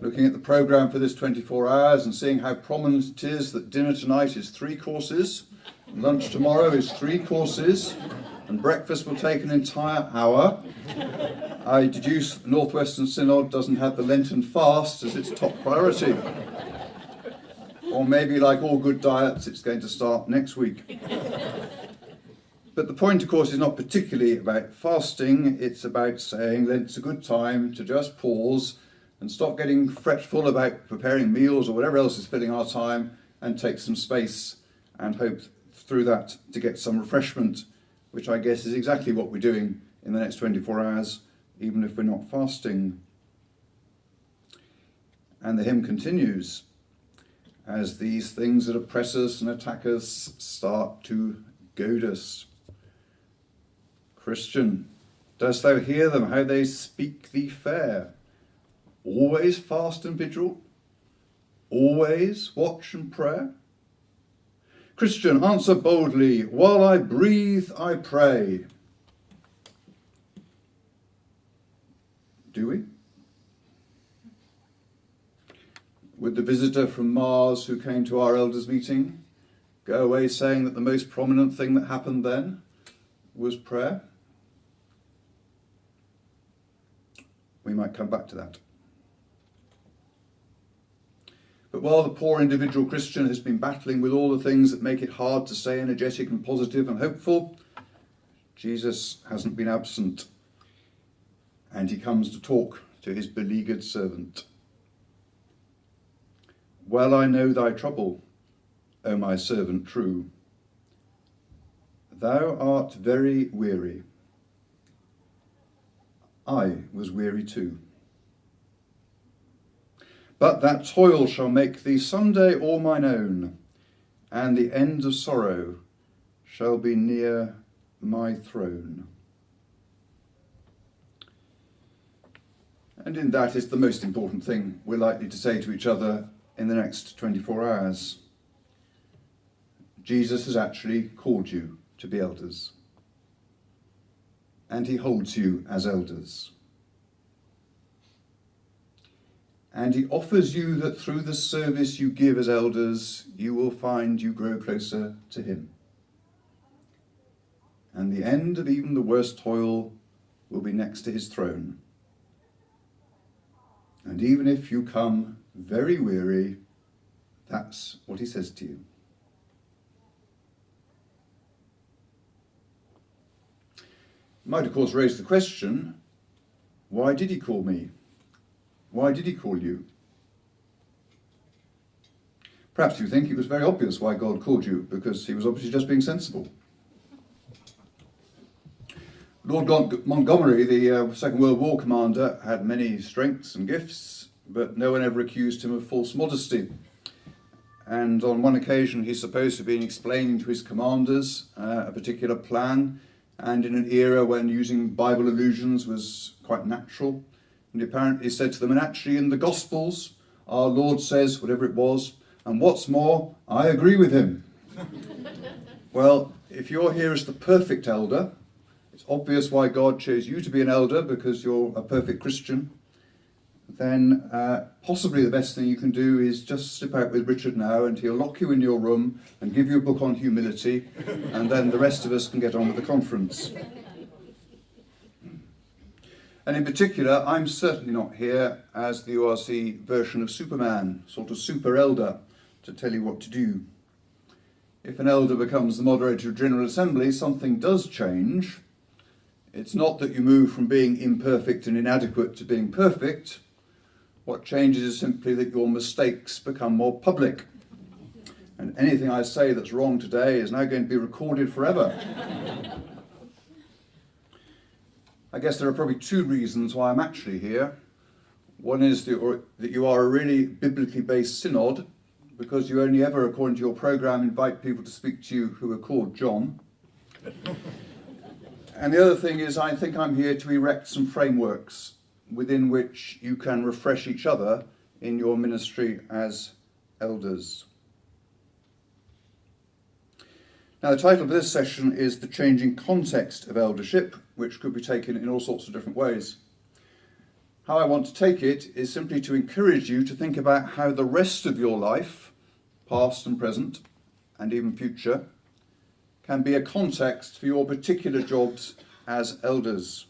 looking at the programme for this 24 hours and seeing how prominent it is that dinner tonight is 3 courses, lunch tomorrow is 3 courses, and breakfast will take an entire hour, I deduce Northwestern Synod doesn't have the Lenten fast as its top priority. Or maybe, like all good diets, it's going to start next week. But the point, of course, is not particularly about fasting. It's about saying that it's a good time to just pause and stop getting fretful about preparing meals or whatever else is filling our time, and take some space and hope through that to get some refreshment, which I guess is exactly what we're doing in the next 24 hours, even if we're not fasting. And the hymn continues, as these things that oppress us and attack us start to goad us. Christian, dost thou hear them, how they speak thee fair? Always fast and vigil? Always watch and prayer? Christian, answer boldly, while I breathe, I pray. Do we? Would the visitor from Mars who came to our elders' meeting go away saying that the most prominent thing that happened then was prayer? We might come back to that. But while the poor individual Christian has been battling with all the things that make it hard to stay energetic and positive and hopeful, Jesus hasn't been absent, and he comes to talk to his beleaguered servant. Well, I know thy trouble, O my servant true. Thou art very weary. I was weary too. But that toil shall make thee someday all mine own, and the end of sorrow shall be near my throne. And in that is the most important thing we're likely to say to each other in the next 24 hours. Jesus has actually called you to be elders, and he holds you as elders. And he offers you that through the service you give as elders, you will find you grow closer to him. And the end of even the worst toil will be next to his throne. And even if you come very weary, that's what he says to you. You might, of course, raise the question, why did he call me? Why did he call you? Perhaps you think it was very obvious why God called you, because he was obviously just being sensible. Lord Montgomery, the Second World War commander, had many strengths and gifts, but no one ever accused him of false modesty. And on one occasion he's supposed to have been explaining to his commanders a particular plan, and in an era when using Bible allusions was quite natural. And he apparently said to them, and actually in the Gospels, our Lord says whatever it was, and what's more, I agree with him. Well, if you're here as the perfect elder, it's obvious why God chose you to be an elder, because you're a perfect Christian, then possibly the best thing you can do is just slip out with Richard now, and he'll lock you in your room and give you a book on humility, and then the rest of us can get on with the conference. And in particular, I'm certainly not here as the ORC version of Superman, sort of super elder, to tell you what to do. If an elder becomes the moderator of General Assembly, something does change. It's not that you move from being imperfect and inadequate to being perfect. What changes is simply that your mistakes become more public. And anything I say that's wrong today is now going to be recorded forever. I guess there are probably 2 reasons why I'm actually here. One is that you are a really biblically based synod, because you only ever, according to your programme, invite people to speak to you who are called John. And the other thing is, I think I'm here to erect some frameworks within which you can refresh each other in your ministry as elders. Now, the title of this session is The Changing Context of Eldership, which could be taken in all sorts of different ways. How I want to take it is simply to encourage you to think about how the rest of your life, past and present, and even future, can be a context for your particular jobs as elders.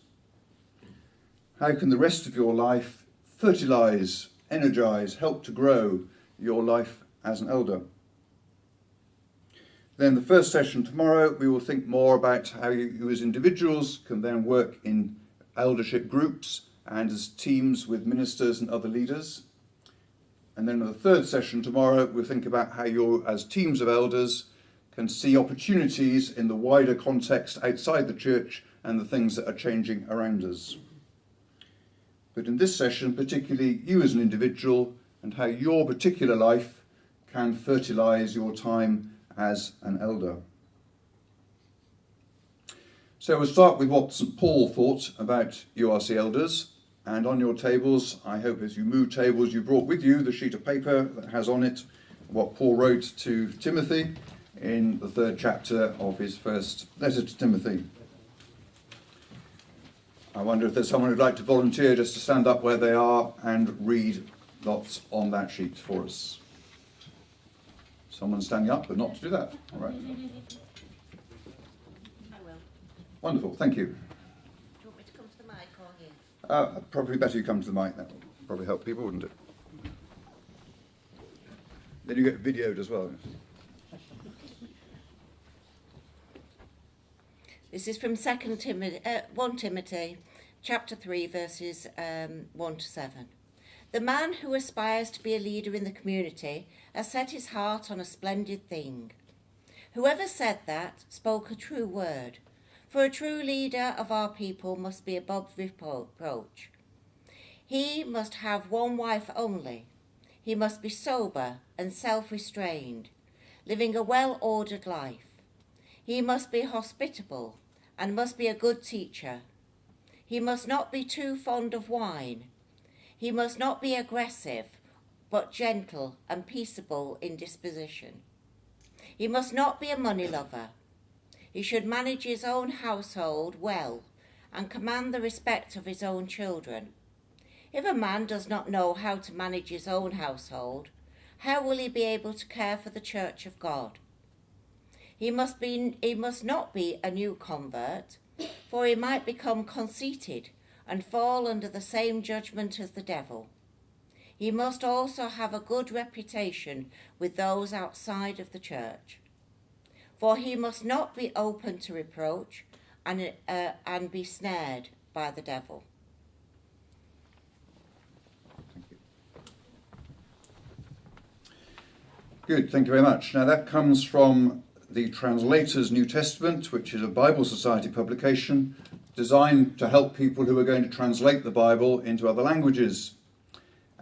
How can the rest of your life fertilise, energise, help to grow your life as an elder? Then the first session tomorrow, we will think more about how you as individuals can then work in eldership groups and as teams with ministers and other leaders. And then in the third session tomorrow, we'll think about how you as teams of elders can see opportunities in the wider context outside the church and the things that are changing around us. But in this session, particularly you as an individual and how your particular life can fertilise your time as an elder. So we'll start with what St Paul thought about URC elders. And on your tables, I hope as you move tables, you brought with you the sheet of paper that has on it what Paul wrote to Timothy in the 3rd chapter of his first letter to Timothy. I wonder if there's someone who'd like to volunteer just to stand up where they are and read lots on that sheet for us. Someone standing up, but not to do that. All right. I will. Wonderful, thank you. Do you want me to come to the mic or here? Probably better you come to the mic. That would probably help people, wouldn't it? Then you get videoed as well. This is from 1 Timothy, chapter 3, verses 1 to 7. The man who aspires to be a leader in the community has set his heart on a splendid thing. Whoever said that spoke a true word, for a true leader of our people must be above reproach. He must have one wife only. He must be sober and self-restrained, living a well-ordered life. He must be hospitable and must be a good teacher. He must not be too fond of wine. He must not be aggressive, but gentle and peaceable in disposition. He must not be a money lover. He should manage his own household well and command the respect of his own children. If a man does not know how to manage his own household, how will he be able to care for the church of God? He must not be a new convert, for he might become conceited and fall under the same judgment as the devil. He must also have a good reputation with those outside of the church, for he must not be open to reproach and be snared by the devil. Good, thank you very much. Now that comes from the Translator's New Testament, which is a Bible Society publication designed to help people who are going to translate the Bible into other languages.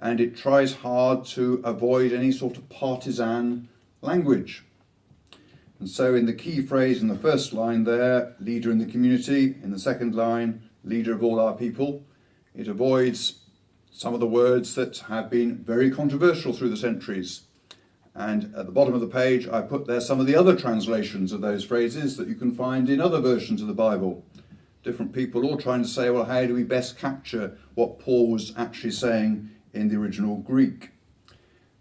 And it tries hard to avoid any sort of partisan language. And so in the key phrase in the first line there, leader in the community, in the second line, leader of all our people, it avoids some of the words that have been very controversial through the centuries. And at the bottom of the page, I put there some of the other translations of those phrases that you can find in other versions of the Bible. Different people all trying to say, well, how do we best capture what Paul was actually saying in the original Greek?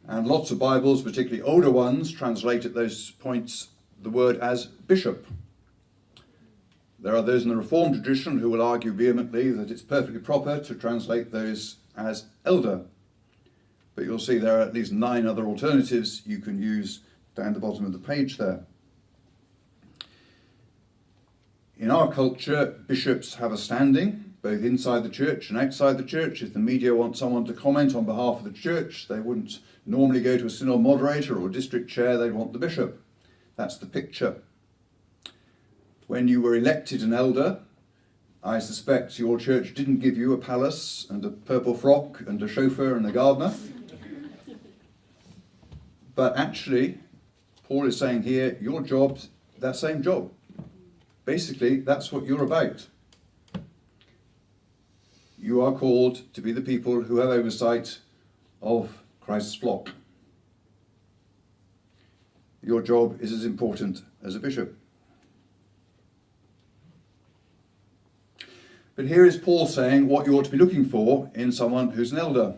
And lots of Bibles, particularly older ones, translate at those points the word as bishop. There are those in the Reformed tradition who will argue vehemently that it's perfectly proper to translate those as elder. But you'll see there are at least 9 other alternatives you can use down the bottom of the page there. In our culture, bishops have a standing, both inside the church and outside the church. If the media want someone to comment on behalf of the church, they wouldn't normally go to a synod moderator or district chair, they'd want the bishop. That's the picture. When you were elected an elder, I suspect your church didn't give you a palace and a purple frock and a chauffeur and a gardener. But actually, Paul is saying here, your job's that same job. Basically, that's what you're about. You are called to be the people who have oversight of Christ's flock. Your job is as important as a bishop. But here is Paul saying what you ought to be looking for in someone who's an elder.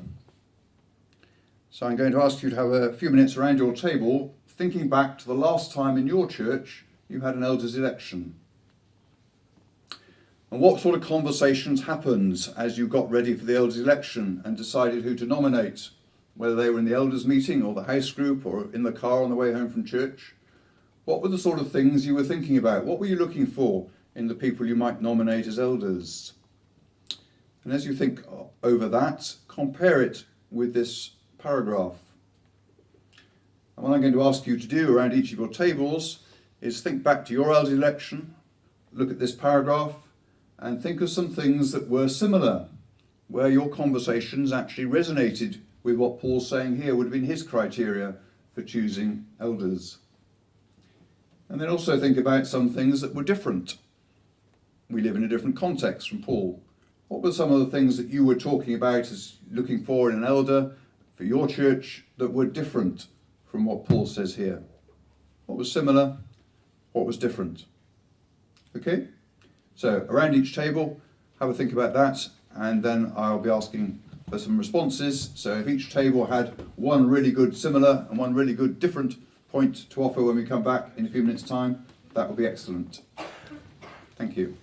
So I'm going to ask you to have a few minutes around your table, thinking back to the last time in your church you had an elders election. And what sort of conversations happened as you got ready for the elders election and decided who to nominate, whether they were in the elders meeting or the house group or in the car on the way home from church? What were the sort of things you were thinking about? What were you looking for in the people you might nominate as elders? And as you think over that, compare it with this paragraph. And what I'm going to ask you to do around each of your tables is think back to your elders election, look at this paragraph, and think of some things that were similar, where your conversations actually resonated with what Paul's saying here would have been his criteria for choosing elders. And then also think about some things that were different. We live in a different context from Paul. What were some of the things that you were talking about as looking for in an elder for your church that were different from what Paul says here? What was similar? What was different? Okay? So around each table, have a think about that, and then I'll be asking for some responses. So if each table had one really good similar and one really good different point to offer when we come back in a few minutes' time, that would be excellent. Thank you.